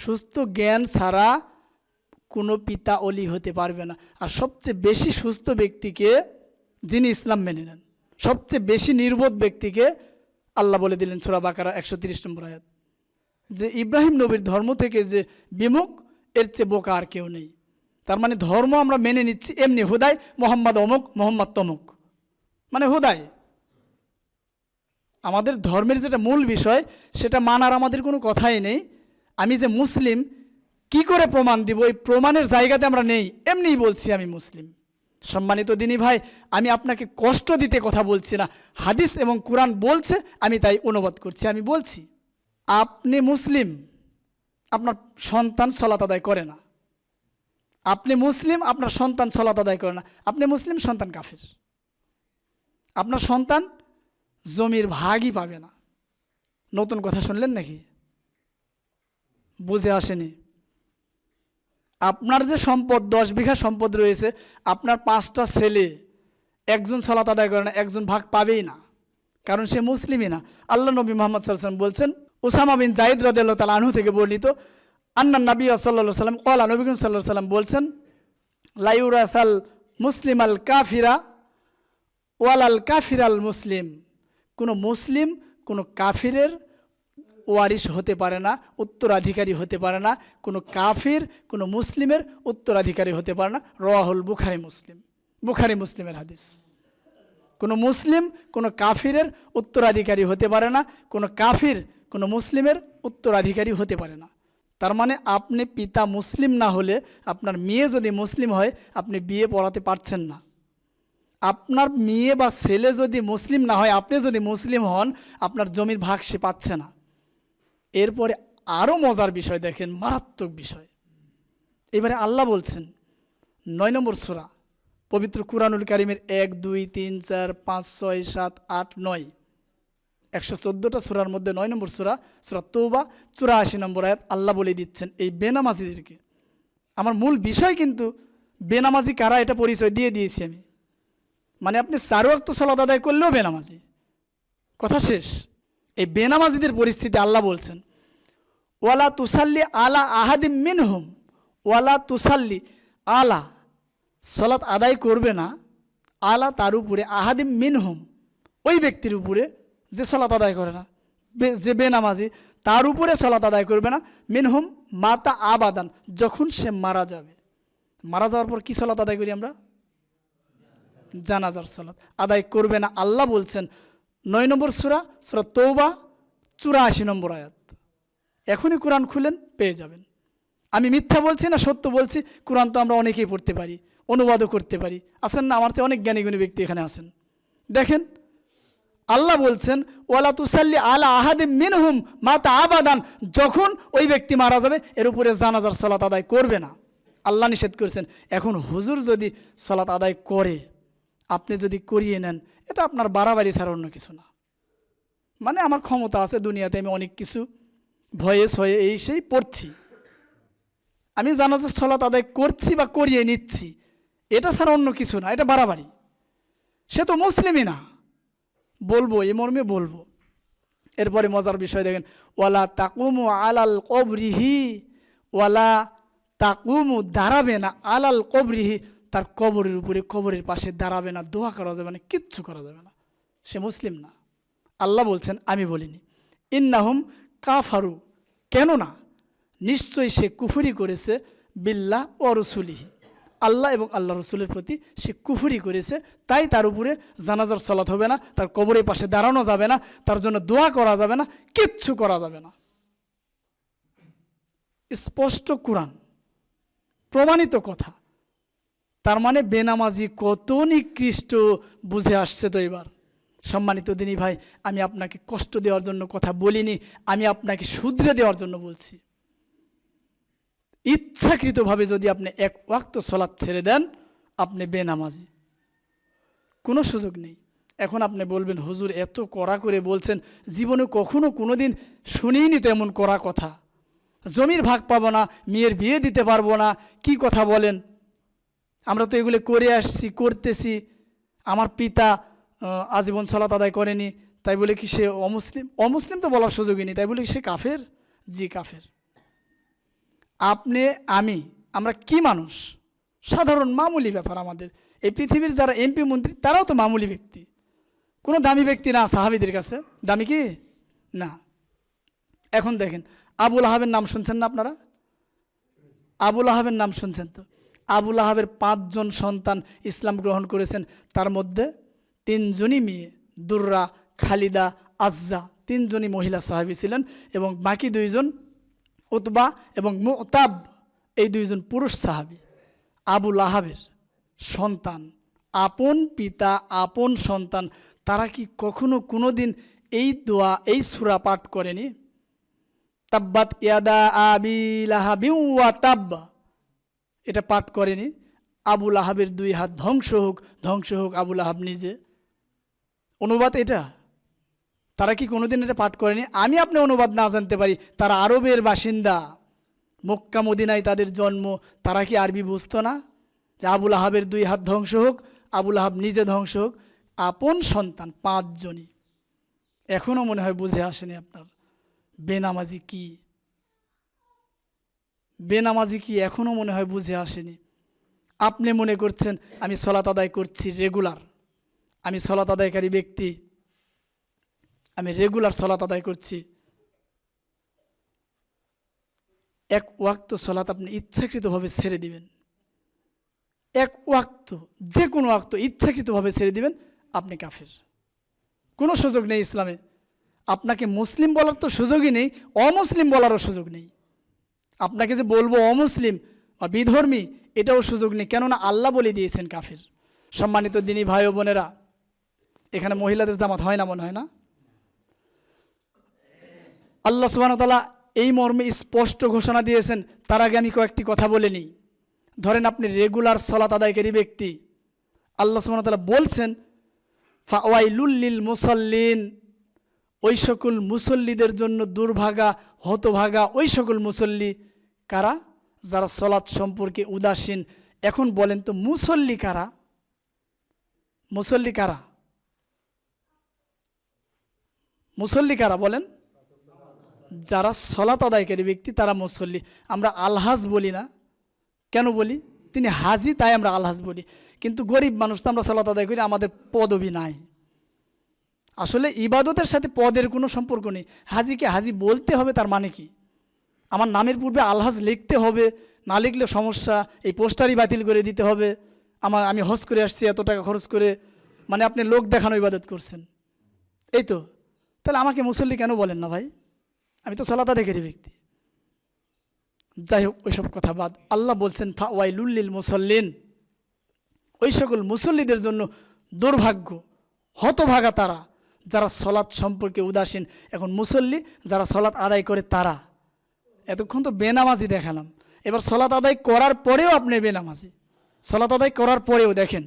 সুস্থ জ্ঞান ছাড়া কোনো পিতা অলি হতে পারবে না। আর সবচেয়ে বেশি সুস্থ ব্যক্তিকে, যিনি ইসলাম মেনে নেন, সবচেয়ে বেশি নির্বোধ ব্যক্তিকে আল্লাহ বলে দিলেন সূরা বাকারা 130 নম্বর আয়াত, যে ইব্রাহিম নবীর ধর্ম থেকে যে বিমুখ, এর চেয়ে বোকা আর কেউ নেই। তার মানে ধর্ম আমরা মেনে নিচ্ছি এমনি হুদায়, মোহাম্মদ অমুক, মোহাম্মদ তমুক, মানে হুদায়। আমাদের ধর্মের যেটা মূল বিষয় সেটা মানার আমাদের কোনো কথাই নেই। আমি যে মুসলিম কি করে প্রমাণ দিব? এই প্রমাণের জায়গাতে আমরা নেই, এমনিই বলছি আমি মুসলিম। সম্মানিত দিনী ভাই, আমি আপনাকে কষ্ট দিতে কথা বলছি না, হাদিস এবং কুরআন বলছে, আমি তাই অনুবাদ করছি। আমি বলছি আপনি মুসলিম, আপনার সন্তান সালাত আদায় করে না। আপনি মুসলিম, আপনার সন্তান সালাত আদায় করে না। আপনি মুসলিম, সন্তান কাফির। আপনার সন্তান জমির ভাগই পাবে না। নতুন কথা শুনলেন নাকি? বুঝে আসেনি? আপনার যে সম্পদ 10 বিঘা সম্পদ রয়েছে, আপনার 5টা ছেলে, একজন সালাত আদায় করে না, একজন ভাগ পাবেই না, কারণ সে মুসলিমই না। আল্লাহ নবী মুহাম্মদ সাল্লাল্লাহু আলাইহি ওয়াসাল্লাম বলছেন, উসামা বিন যায়েদ রাদিয়াল্লাহু তাআলা আনহু থেকে বর্ণিত, আন্না নবী সাল্লাল্লাহু আলাইহি ওয়াসাল্লাম ক্বালা, নবী সাল্লাল্লাহু আলাইহি ওয়াসাল্লাম বলছেন, লা ইউরাসাল মুসলিমাল কাফিরা ওয়ালাল কাফিরাল মুসলিম, কোনো মুসলিম কোনো কাফিরের ওয়ারিশ হতে পারে না, উত্তরাধিকারী হতে পারে না। কোনো কাফির কোনো মুসলিমের উত্তরাধিকারী হতে পারে না। রাওয়াহুল বুখারী, বুখারী মুসলিমের হাদিস। কোনো মুসলিম কোনো কাফিরের উত্তরাধিকারী হতে পারে না, কোনো কাফির কোনো মুসলিমের উত্তরাধিকারী হতে পারে না। তার মানে আপনি পিতা মুসলিম না হলে, আপনার মেয়ে যদি মুসলিম হয়, আপনি বিয়ে পড়াতে পারছেন না। আপনার মেয়ে বা ছেলে যদি মুসলিম না হয়, আপনি যদি মুসলিম হন, আপনার জমির ভাগ সে পাচ্ছে না। এরপরে আরও মজার বিষয় দেখেন, মারাত্মক বিষয়। এবারে আল্লাহ বলছেন 9 নম্বর সূরা, পবিত্র কুরআনুল কারীমের 1, 2, 3, 4, 5, 6, 7, 8, 9, 114টা সূরার মধ্যে 9 নম্বর সূরা, সূরা তওবা 84 নম্বর আয়াত। আল্লাহ বলে দিচ্ছেন এই বেনামাজিদেরকে। আমার মূল বিষয় কিন্তু বেনামাজি কারা, এটা পরিচয় দিয়ে দিয়েছি আমি। মানে আপনি 4 ওয়াক্ত সালাত আদায় করলেও বেনামাজি, কথা শেষ। এই বেনামাজিদের পরিস্থিতি আল্লাহ বলছেন, ওয়ালা তুসাল্লি আলা আহাদিম মিনহুম, ওয়ালা তুসাল্লি আলা, সালাত আদায় করবে না, আলা তার উপরে, আহাদিম মিনহুম ওই ব্যক্তির উপরে যে সালাত আদায় করে না, যে বেনামাজি, তার উপরে সালাত আদায় করবে না। মিনহুম মাতা আবাদান, যখন সে মারা যাবে। মারা যাওয়ার পর কি সালাত আদায় করি আমরা? জানাজার সালাত আদায় করবে না। আল্লাহ বলছেন 9 নম্বর সূরা, সূরা তওবা 84 নম্বর আয়াত। এখনই কোরআন খুলেন, পেয়ে যাবেন। আমি মিথ্যা বলছি না, সত্য বলছি। কোরআন তো আমরা অনেকেই পড়তে পারি, অনুবাদও করতে পারি, আছেন না? আমার চেয়ে অনেক জ্ঞানীগুণী ব্যক্তি এখানে আছেন। দেখেন আল্লাহ বলছেন, ওয়ালা তুসাল্লি আলা আহাদিম মিনহুম মাতা আবাদান, যখন ওই ব্যক্তি মারা যাবে এর উপরে জানাজার সালাত আদায় করবে না। আল্লাহ নিষেধ করেছেন। এখন হুজুর যদি সালাত আদায় করে, আপনি যদি করিয়ে নেন, এটা আপনার বাড়াবাড়ি ছাড়া অন্য কিছু না। মানে আমার ক্ষমতা আছে দুনিয়াতে, আমি অনেক কিছু ভয়ে সয়ে এই সেই পড়ছি, আমি জানাজার সালাত আদায় করছি বা করিয়ে নিচ্ছি, এটা ছাড়া অন্য কিছু না, এটা বাড়াবাড়ি। সে তো মুসলিমই না, বলবো এই মর্মে বলবো। এরপরে মজার বিষয় দেখেন, ওয়ালা তাকুমু আলাল কবরিহি, ওয়ালা তাকুমু দাঁড়াবে না আলাল কবরিহি, তার কবরের উপরে, কবরের পাশে দাঁড়াবে না, দোয়া করা যাবে না, কিচ্ছু করা যাবে না। সে মুসলিম না। আল্লাহ বলছেন, আমি বলিনি। ইন্নাহুম কাফারু, কেননা নিশ্চয়ই সে কুফরি করেছে বিল্লাহ ও রসুলিহি, আল্লাহ এবং আল্লাহ রসুলের প্রতি সে কুফরি করেছে, তাই তার উপরে জানাজার সালাত হবে না, তার কবরের পাশে দাঁড়ানো যাবে না, তার জন্য দোয়া করা যাবে না, কিচ্ছু করা যাবে না। স্পষ্ট কোরআন প্রমাণিত কথা। তার মানে বেনামাজি কত নিকৃষ্ট বুঝে আসছে তো এবার। সম্মানিত দিনী ভাই, আমি আপনাকে কষ্ট দেওয়ার জন্য কথা বলিনি, আমি আপনাকে শুধরে দেওয়ার জন্য বলছি। ইচ্ছাকৃতভাবে যদি আপনি এক ওয়াক্ত সালাত ছেড়ে দেন, আপনি বেনামাজি, কোনো সুযোগ নেই। এখন আপনি বলবেন, হুজুর এত কড়া করে বলছেন, জীবনে কখনো কোনো দিন শুনিনি তো এমন কড়া কথা। জমির ভাগ পাবো না, মেয়ের বিয়ে দিতে পারবো না, কি কথা বলেন? আমরা তো এগুলো করে আসছি, করতেছি। আমার পিতা আজীবন সালাত আদায় করেনি, তাই বলে কি সে অমুসলিম? অমুসলিম তো বলার সুযোগই নেই, তাই বলে কি সে কাফের? জি কাফের। আপনি আমি আমরা কি মানুষ? সাধারণ মামুলি ব্যাপার আমাদের। এই পৃথিবীর যারা এমপি মন্ত্রী, তারাও তো মামুলি ব্যক্তি, কোনো দামি ব্যক্তি না। সাহাবীদের কাছে দামি কি না। এখন দেখেন, আবুল আহাবের নাম শুনছেন না আপনারা? আবুল আহাবের নাম শুনছেন তো? আবুল আহাবের 5 জন সন্তান ইসলাম গ্রহণ করেছেন, তার মধ্যে 3 জনই মেয়ে, দুররা, খালিদা, আজ্জা, 3 জনই মহিলা সাহাবী ছিলেন, এবং বাকি 2 জন উতবা এবং মুতাব, এই 2 জন পুরুষ সাহাবী। আবুল আহাবের সন্তান, আপন পিতা, আপন সন্তান, তারা কি কখনো কোনো দিন এই দোয়া, এই সূরা পাঠ করেনি? তাব্বাত ইয়াদা আবি লাহাবিন ওয়া তাব, এটা পাঠ করেনি? আবুল আহাবের 2 হাত ধ্বংস হোক, ধ্বংস হোক আবুল আহাব নিজে। অনুবাদ এটা, তারা কি কোনোদিন এটা পাঠ করেনি? আমি আপনি অনুবাদ না জানতে পারি, তারা আরবের বাসিন্দা, মক্কা মদিনায় তাদের জন্ম, তারা কি আরবি বুঝতো না? যে আবুল আহাবের 2 হাত ধ্বংস হোক, আবুল আহাব নিজে ধ্বংস হোক, আপন সন্তান 5 জনই। এখনও মনে হয় বুঝে আসেনি আপনার বেনামাজি কি? বেনামাজি কি এখনও মনে হয় বুঝে আসেনি? আপনি মনে করছেন আমি সালাত আদায় করছি রেগুলার, আমি সালাত আদায়কারী ব্যক্তি, আমি রেগুলার সালাত আদায় করছি। এক ওয়াক্ত সালাত আপনি ইচ্ছাকৃতভাবে ছেড়ে দিবেন, এক ওয়াক্ত, যে কোনো ওয়াক্ত ইচ্ছাকৃতভাবে ছেড়ে দিবেন, আপনি কাফের। কোনো সুযোগ নেই ইসলামে। আপনাকে মুসলিম বলার তো সুযোগই নেই, অমুসলিম বলারও সুযোগ নেই। আপনাকে যে বলবো অমুসলিম বা বিধর্মী, এটাও সুযোগ নেই, কেননা আল্লাহ বলে দিয়েছেন কাফের। সম্মানিত দিনী ভাই ও বোনেরা, এখানে মহিলাদের জামাত হয় না মনে হয় না? আল্লাহ সুবহানাহু ওয়া তাআলা এই মর্মে স্পষ্ট ঘোষণা দিয়েছেন। তার আগে আমি কয়েকটি কথা বলে নিই। ধরেন আপনি রেগুলার সালাত আদায়কারী ব্যক্তি, আল্লাহ সুবহানাহু ওয়া তাআলা বলছেন ফাওয়াইলুল লিল মুসাল্লিন, ওই সকল মুসল্লিদের জন্য দুর্ভাগা, হতভাগা ওই সকল মুসল্লি কারা? যারা সালাত সম্পর্কে উদাসীন। এখন বলেন তো মুসল্লি কারা? মুসল্লি কারা? মুসল্লি কারা বলেন? যারা সালাত আদায়কারী ব্যক্তি, তারা মুসল্লি। আমরা আলহাজ বলি না, কেন বলি? তিনি হাজি, তাই আমরা আলহাজ বলি। কিন্তু গরিব মানুষ তো আমরা সালাত আদায় করি, আমাদের পদবি নাই। আসলে ইবাদতের সাথে পদের কোনো সম্পর্ক নেই। হাজিকে হাজি বলতে হবে, তার মানে কি? আমার নামের পূর্বে আলহাজ লিখতে হবে, না লিখলে সমস্যা, এই পোস্টারই বাতিল করে দিতে হবে। আমি হজ করে আসছি এত টাকা খরচ করে, মানে আপনি লোক দেখানো ইবাদত করছেন, এই তো। তাহলে আমাকে মুসল্লি কেন বলেন না ভাই? আমি তো সালাত আদায়কারী ব্যক্তি। যাই হোক, ওইসব কথা বাদ। আল্লাহ বলছেন ফাওয়াইলুল লিল মুসাল্লিন, ওই সকল মুসল্লিদের জন্য দুর্ভাগ্য, হতভাগা তারা যারা সালাত সম্পর্কে উদাসীন। এখন মুসল্লি যারা সালাত আদায় করে তারা, এতক্ষণ তো বেনামাজি দেখালাম, এবার সলাত আদায় করার পরেও আপনি বেনামাজি, সলাত আদায় করার পরেও দেখেন,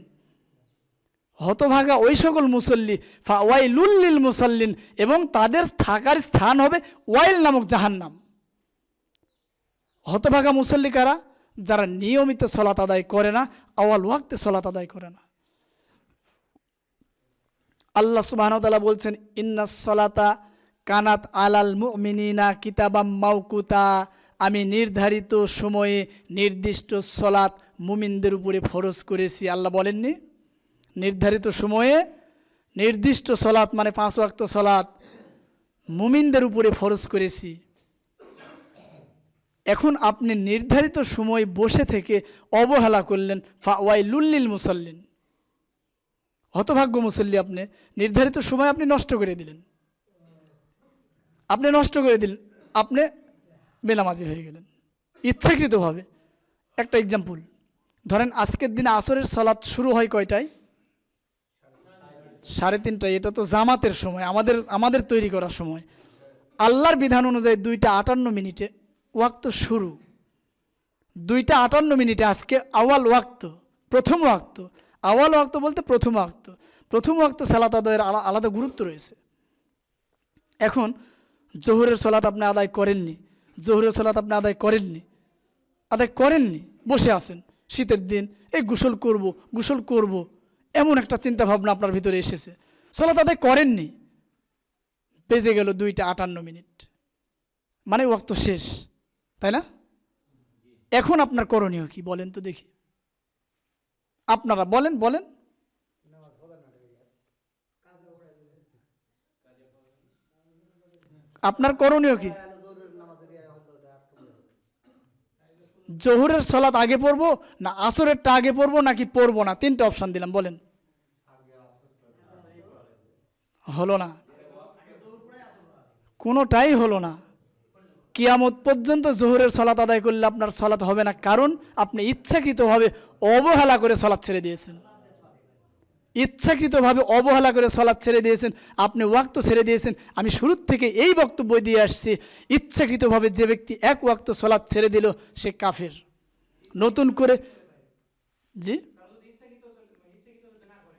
হতভাগা ওই সকল মুসল্লি ফাওয়াইলুল লিল মুসাল্লিন, এবং তাদের থাকার স্থান হবে ওয়াইল নামক জাহান্নাম। হতভাগা মুসল্লি কারা? যারা নিয়মিত সলাত আদায় করে না, আওয়াল ওয়াক্তে সলাত আদায় করে না। আল্লাহ সুবহানাহু ওয়া তাআলা বলছেন, ইন্নাস সলাতা কানাত আলাল মুমিনিনা কিতাবাম মাওকুতা, আমি নির্ধারিত সময়ে নির্দিষ্ট সলাত মুমিনদের উপরে ফরজ করেছি। আল্লাহ বলেননি? নির্ধারিত সময়ে নির্দিষ্ট সলাত মানে 5 ওয়াক্ত সলাত মুমিনদের উপরে ফরজ করেছি। এখন আপনি নির্ধারিত সময় বসে থেকে অবহেলা করলেন, ফাওয়াইলুল লিল মুসাল্লিন, হতভাগ্য মুসল্লি। আপনি নির্ধারিত সময় আপনি নষ্ট করে দিলেন, আপনি নষ্ট করে দিলেন, আপনি বেনামাজি হয়ে গেলেন ইচ্ছাকৃতভাবে। একটা এক্সাম্পল ধরেন, আজকের দিনে আসরের সালাত শুরু হয় কয়টায়? 3:30টায়। এটা তো জামাতের সময়, আমাদের তৈরি করার সময়। আল্লাহর বিধান অনুযায়ী 2:58 ওয়াক্ত শুরু, 2:58 আজকে আওয়াল ওয়াক্ত, প্রথম ওয়াক্ত। আওয়াল ওয়াক্ত বলতে প্রথম ওয়াক্ত। প্রথম ওয়াক্ত সালাত আদায়ের আলাদা গুরুত্ব রয়েছে। এখন জোহরের সালাত আপনি আদায় করেননি, জোহরের সালাত আপনি আদায় করেননি, বসে আছেন, শীতের দিন, এই গোসল করব এমন একটা চিন্তা ভাবনা আপনার ভিতরে এসেছে, সালাত আদায় করেননি, বেজে গেল 2:58, মানে ওয়াক্ত শেষ, তাই না? এখন আপনার করণীয় কি বলেন তো দেখি, আপনারা বলেন। আপনার করণীয় কি? জোহরের সালাত আগে পড়বো না আসরেরটা আগে পড়বো নাকি পড়বো না? 3টে অপশন দিলাম, বলেন। হলো না, কোনোটাই হলো না। কিয়ামত পর্যন্ত জোহরের সালাত আদায় করলে আপনার সালাত হবে না, কারণ আপনি ইচ্ছাকৃতভাবে অবহেলা করে সালাত ছেড়ে দিয়েছেন। ইচ্ছাকৃতভাবে অবহেলা করে সালাত ছেড়ে দিয়েছেন, আপনি ওয়াক্ত ছেড়ে দিয়েছেন। আমি শুরুর থেকে এই বক্তব্য দিয়ে আসছি, ইচ্ছাকৃতভাবে যে ব্যক্তি 1 ওয়াক্ত সালাত ছেড়ে দিল সে কাফের। নতুন করে জি,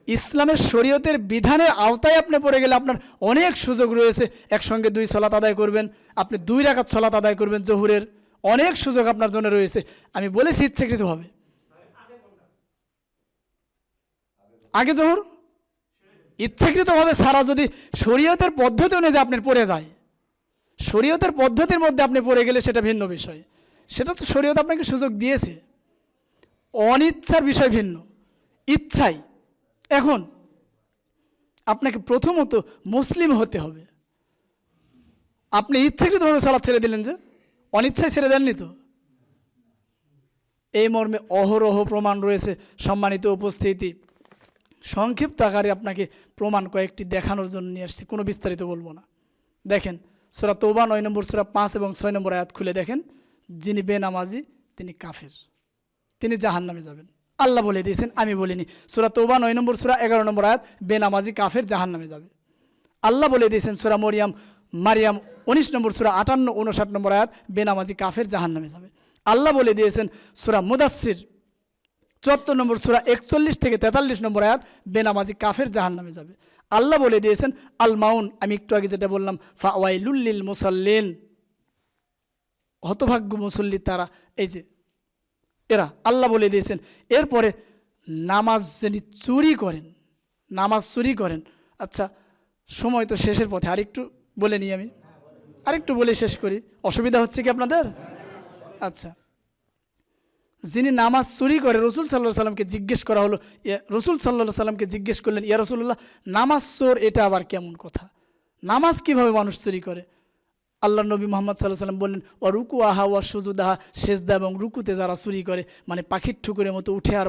ইসলামের শরীয়তের বিধানের আওতায় আপনি পড়ে গেলে আপনার অনেক সুযোগ রয়েছে। একসঙ্গে 2 সালাত আদায় করবেন, আপনি 2 রাকাত সালাত আদায় করবেন জোহরের, অনেক সুযোগ আপনার জন্য রয়েছে। আমি বলেছি ইচ্ছাকৃতভাবে আগে জোহর, ইচ্ছাকৃতভাবে সারা যদি শরীয়তের পদ্ধতি অনুযায়ী আপনি পড়ে যায়, শরীয়তের পদ্ধতির মধ্যে আপনি পড়ে গেলে সেটা ভিন্ন বিষয়, সেটা তো শরীয়ত আপনাকে সুযোগ দিয়েছে। অনিচ্ছার বিষয় ভিন্ন, ইচ্ছাই। এখন আপনাকে প্রথমত মুসলিম হতে হবে। আপনি ইচ্ছাকৃতভাবে সালাত ছেড়ে দিলেন, যে অনিচ্ছায় ছেড়ে দেননি তো। এই মর্মে অহরহ প্রমাণ রয়েছে। সম্মানিত উপস্থিতি, সংক্ষিপ্ত আকারে আপনাকে প্রমাণ কয়েকটি দেখানোর জন্য নিয়ে আসছি, কোনো বিস্তারিত বলবো না। দেখেন সূরা তওবা 9 নম্বর সূরা 5 এবং 6 নম্বর আয়াত খুলে দেখেন, যিনি বেনামাজি তিনি কাফের, তিনি জাহান্নামে যাবেন। আল্লাহ বলে দিয়েছেন, আমি বলিনি। সূরা তওবা 9 নম্বর সূরা 11 নম্বর আয়াত, বেনামাজি কাফের জাহান্নামে যাবে। আল্লাহ বলে দিয়েছেন সূরা মারিয়াম 19 নম্বর সূরা 58 59 নম্বর আয়াত, বেনামাজি কাফের জাহান্নামে যাবে। আল্লাহ বলে দিয়েছেন সূরা মুদাসসির 74 নম্বর সূরা 41 থেকে 43 নম্বর আয়াত, বেনামাজি কাফের জাহান্নামে যাবে। আল্লাহ বলে দিয়েছেন আল মাউন, আমি একটু আগে যেটা বললাম, ফাওয়াইলুল লিল মুসাল্লিন, হতভাগ্য মুসল্লি তারা, এই যে এরা, আল্লাহ বলে দিয়েছেন। এরপরে নামাজ যিনি চুরি করেন, আচ্ছা সময় তো শেষের পথে, আরেকটু বলে নিই, আমি আরেকটু বলে শেষ করি, অসুবিধা হচ্ছে কি আপনাদের? আচ্ছা, যিনি নামাজ চুরি করে, রসুল সাল্লাল্লাহু আলাইহি সাল্লামকে জিজ্ঞেস করা হলো, রসুল সাল্লাল্লাহু আলাইহি সাল্লামকে জিজ্ঞেস করলেন, ইয়া রাসূলুল্লাহ, নামাজ চোর এটা আবার কেমন কথা? নামাজ কিভাবে মানুষ চুরি করে? আল্লাহ নবী মুহাম্মদ সাল্লাল্লাহু আলাইহি সাল্লাম বললেন, ওয়া রুকু আহা ওয়া সুজুদাহা, সেজদা এবং রুকুতে যারা চুরি করে, মানে পাখির ঠুকুরের মতো উঠে আর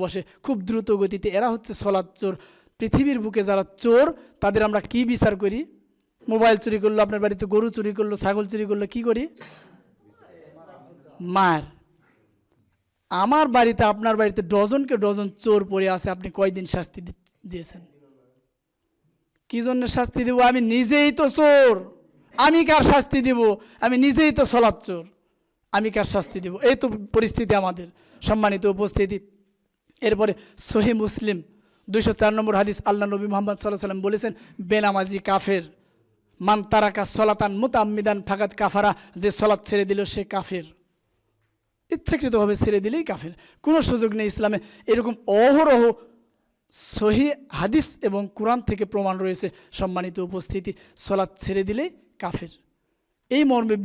বসে খুব দ্রুত গতিতে, এরা হচ্ছে সলাৎ চোর। পৃথিবীর বুকে যারা চোর তাদের আমরা কি বিচার করি? মোবাইল চুরি করলো, আপনার বাড়িতে গরু চুরি করলো, ছাগল চুরি করলো, কি করি? মার। আমার বাড়িতে আপনার বাড়িতে ডজনকে ডজন চোর পড়ে আছে, আপনি কয়দিন শাস্তি দিয়েছেন? কি জন্য শাস্তি দিব? আমি নিজেই তো চোর, আমি কার শাস্তি দিব? আমি নিজেই তো সলাৎ চোর। আমি কার শাস্তি দেব? এই তো পরিস্থিতি আমাদের। সম্মানিত উপস্থিতি, এরপরে সহি মুসলিম 204 নম্বর হাদিস, আল্লাহ নবী মুহাম্মদ সাল্লাল্লাহু আলাইহি ওয়াসাল্লাম বলেছেন, বেনামাজি কাফের। মান তারাকা সলাতান মুতাআম্মিদান ফাকাত কাফারা, যে সলাৎ ছেড়ে দিল সে কাফের। ইচ্ছাকৃতভাবে ছেড়ে দিলেই কাফের, কোনো সুযোগ নেই ইসলামে। এরকম অহরহ সহি হাদিস এবং কোরআন থেকে প্রমাণ রয়েছে। সম্মানিত উপস্থিতি, সলাৎ ছেড়ে দিলেই কাফের, এই মর্মে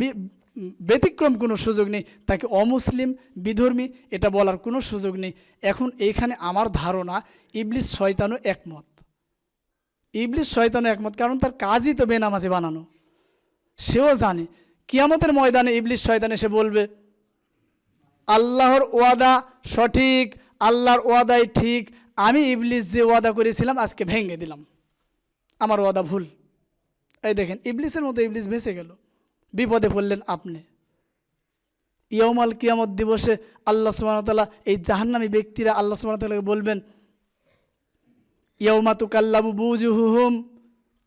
ব্যতিক্রম কোনো সুযোগ নেই। তাকে অমুসলিম, বিধর্মী এটা বলার কোনো সুযোগ নেই। এখন এইখানে আমার ধারণা ইবলিস শয়তানও একমত। ইবলিস শয়তানও একমত, কারণ তার কাজই তো বেনামাজি বানানো। সেও জানে কিয়ামতের ময়দানে ইবলিস শয়তান এসে বলবে, আল্লাহর ওয়াদা সঠিক, আল্লাহর ওয়াদাই ঠিক, আমি ইবলিস যে ওয়াদা করেছিলাম আজকে ভেঙে দিলাম, আমার ওয়াদা ভুল। এই দেখেন, ইবলিসের মতো ইবলিস বেঁচে গেল, বিপদে পড়লেন আপনি। ইয়াউমাল কিয়ামত দিবসে আল্লাহ সুবহানাহু ওয়া তাআলা এই জাহান্নামী ব্যক্তিরা আল্লাহ সুবহানাহু ওয়া তাআলাকে বলবেন, ইয়াউমা তুকাল্লাবু বুজুহুহুম,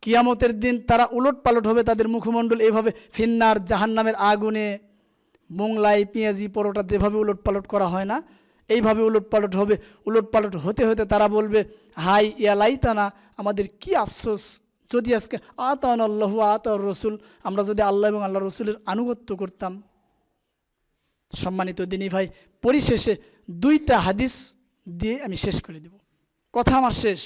কিয়ামতের দিন তারা উলট পালট হবে, তাদের মুখমণ্ডল এইভাবে ফিন্নার, জাহান্নামের আগুনে। মোংলাই, পেঁয়াজি, পরোটা যেভাবে উলট পালট করা হয় না, এইভাবে উলট পালট হবে। উলট পালট হতে হতে তারা বলবে, হাই ইয়া লাইতানা, আমাদের কি আফসোস, যদি আজকে আতান আল্লাহু আতার রসুল, আমরা যদি আল্লাহ এবং আল্লাহ রসুলের আনুগত্য করতাম। সম্মানিত দিনী ভাই, পরিশেষে 2টা হাদিস দিয়ে আমি শেষ করে দেব, কথা আমার শেষ।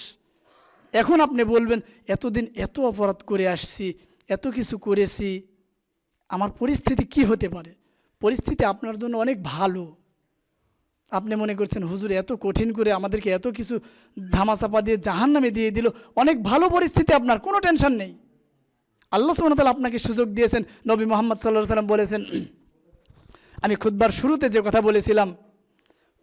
এখন আপনি বলবেন, এতদিন এত অপরাধ করে আসছি, এত কিছু করেছি, আমার পরিস্থিতি কি হতে পারে? পরিস্থিতি আপনার জন্য অনেক ভালো। আপনি মনে করছেন হুজুর এত কঠিন করে আমাদেরকে এত কিছু ধামাচাপা দিয়ে জাহান্নামে দিয়ে দিল, অনেক ভালো পরিস্থিতি আপনার, কোনো টেনশন নেই। আল্লাহ সুবহানাহু ওয়া তাআলা আপনাকে সুযোগ দিয়েছেন। নবী মুহাম্মদ সাল্লাল্লাহু আলাইহি ওয়াসাল্লাম বলেছেন, আমি খুতবার শুরুতে যে কথা বলেছিলাম,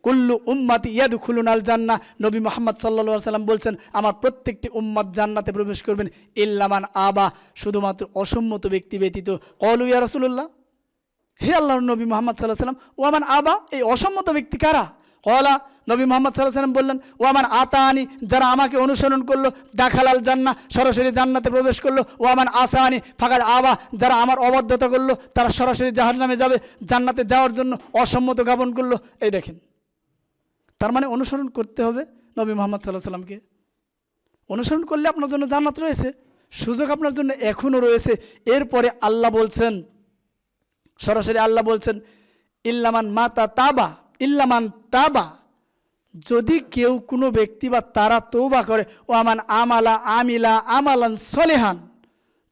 কুল্লু উম্মাতি ইয়াদখুলুনাল জান্নাহ, নবী মুহাম্মদ সাল্লাল্লাহু আলাইহি ওয়াসাল্লাম বলছেন, আমার প্রত্যেকটি উম্মত জান্নাতে প্রবেশ করবেন, ইল্লা মান আবা, শুধুমাত্র অসম্মত ব্যক্তি ব্যতীত। ক্বালু ইয়া রাসূলুল্লাহ, হে আল্লাহর নবী মুহাম্মদ সাল্লাল্লাহু আলাইহি ওয়াসাল্লাম, ওয়ামান আবা, এই অসম্মত ব্যক্তি কারা? ক্বালা, নবী মুহাম্মদ সাল্লাল্লাহু আলাইহি ওয়াসাল্লাম বললেন, ওয়ামান আতানি, যারা আমাকে অনুসরণ করলো, দাখালাল জান্নাহ, সরাসরি জান্নাতে প্রবেশ করলো। ওয়ামান আসানি ফাকাদ আবা, যারা আমার অবাধ্যতা করলো, তারা সরাসরি জাহান্নামে যাবে। জান্নাতে যাওয়ার জন্য অসম্মত জ্ঞাপন করলো। এই দেখেন, তার মানে অনুসরণ করতে হবে নবী মুহাম্মদ সাল্লাল্লাহু আলাইহি ওয়াসাল্লামকে। অনুসরণ করলে আপনার জন্য জান্নাত রয়েছে, সুযোগ আপনার জন্য এখনও রয়েছে। এরপরে আল্লাহ বলছেন, সরাসরি আল্লাহ বলছেন, ইল্লামান মাতা তাবা, ইল্লামান তাবা, যদি কেউ কোনো ব্যক্তি বা তারা তৌবা করে, ও আমান আমালা আমিলা আমালান সলেহান,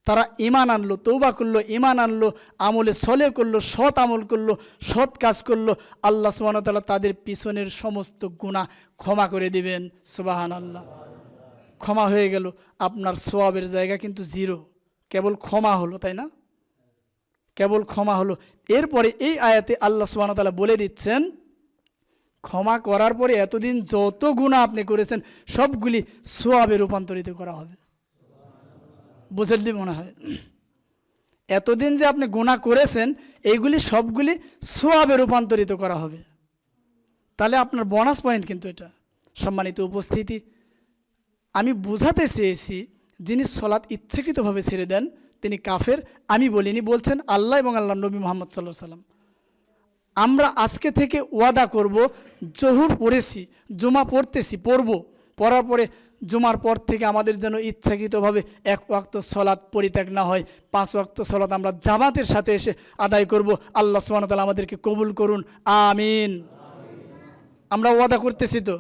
তারা ঈমান আনলো, তৌবা করলো, ঈমান আনলো, আমলে সলে করলো, সৎ আমল করলো, সৎ কাজ করলো, আল্লাহ সুবহানাহু ওয়া তাআলা তাদের পিছনের সমস্ত গুনাহ ক্ষমা করে দিবেন। সুবহানাল্লাহ, ক্ষমা হয়ে গেল। আপনার সওয়াবের জায়গা কিন্তু 0, কেবল ক্ষমা হলো, তাই না? কেবল ক্ষমা হলো। এরপরে এই আয়াতে আল্লাহ সুবহানাহু ওয়া তাআলা বলে দিচ্ছেন, ক্ষমা করার পরে এতদিন যত গুনাহ আপনি করেছেন সবগুলি সওয়াবে রূপান্তরিত করা হবে। বুঝলি মনে হয়, এতদিন যে আপনি গুনাহ করেছেন এইগুলি সবগুলি সওয়াবে রূপান্তরিত করা হবে। তাহলে আপনার বোনাস পয়েন্ট কিন্তু এটা। সম্মানিত উপস্থিতি, আমি বোঝাতে চেয়েছি, যিনি সলাৎ ইচ্ছাকৃতভাবে ছেড়ে দেন তিনি কাফের। আমি বলিনি, বলছেন আল্লাহ এবং আল্লাহ নবী মুহাম্মদ সাল্লাল্লাহু আলাইহি ওয়াসাল্লাম। আমরা আজকে থেকে ওয়াদা করব, জোহর পড়েছি, জুমা পড়তেছি, পড়ার পরে জুমার পর থেকে আমাদের যেন ইচ্ছাকৃতভাবে 1 ওয়াক্ত সলাৎ পরিত্যাগ না হয়। 5 ওয়াক্ত সলাৎ আমরা জামাতের সাথে এসে আদায় করব। আল্লাহ সুবহানাহু ওয়া তাআলা আমাদেরকে কবুল করুন, আমিন। আমরা ওয়াদা করতেছি তো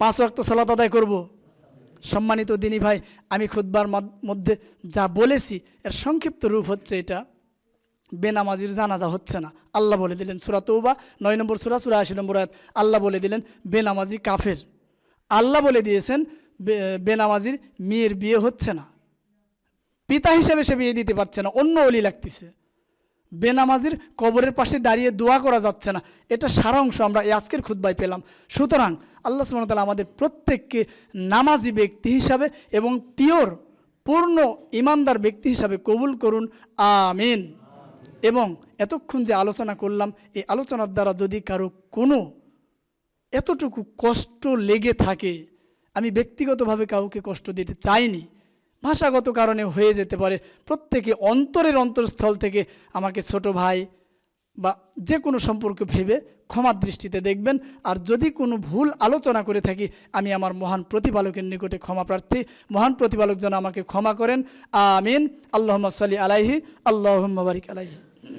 5 ওয়াক্ত সলাৎ আদায় করব। সম্মানিত দিনী ভাই, আমি খুতবার মধ্যে যা বলেছি এর সংক্ষিপ্ত রূপ হচ্ছে এটা, বেনামাজির জানাজা হচ্ছে না। আল্লাহ বলে দিলেন, সূরা তওবা 9 নম্বর সূরা 80 নম্বর আয়াত, আল্লাহ বলে দিলেন বেনামাজি কাফের। আল্লাহ বলে দিয়েছেন বেনামাজির মেয়ের বিয়ে হচ্ছে না, পিতা হিসেবে সে বিয়ে দিতে পারছে না, অন্য ওলি লাগতেছে। বেনামাজির কবরের পাশে দাঁড়িয়ে দোয়া করা যাচ্ছে না। এটা সারা অংশ আমরা এই আজকের খুতবায় পেলাম। সুতরাং আল্লাহ সুবহানাহু ওয়া তাআলা আমাদের প্রত্যেককে নামাজি ব্যক্তি হিসাবে এবং পূর্ণ ইমানদার ব্যক্তি হিসাবে কবুল করুন, আমিন। এবং এতক্ষণ যে আলোচনা করলাম, এই আলোচনার দ্বারা যদি কারো কোনো এতটুকু কষ্ট লেগে থাকে, আমি ব্যক্তিগতভাবে কাউকে কষ্ট দিতে চাইনি, ভাষাগত কারণে হয়ে যেতে পারে, প্রত্যেকে অন্তরের অন্তরস্থল থেকে আমাকে ছোট ভাই, বা যে কোনো সম্পর্ক ভেবে ক্ষমার দৃষ্টিতে দেখবেন। আর যদি কোনো ভুল আলোচনা করে থাকি, আমি আমার মহান প্রতিপালকের নিকটে ক্ষমা প্রার্থী। মহান প্রতিপালক যেন আমাকে ক্ষমা করেন। আমিন। আল্লাহুম্মা সাল্লি আলাইহি, আল্লাহুম্মা বারিক আলাইহি।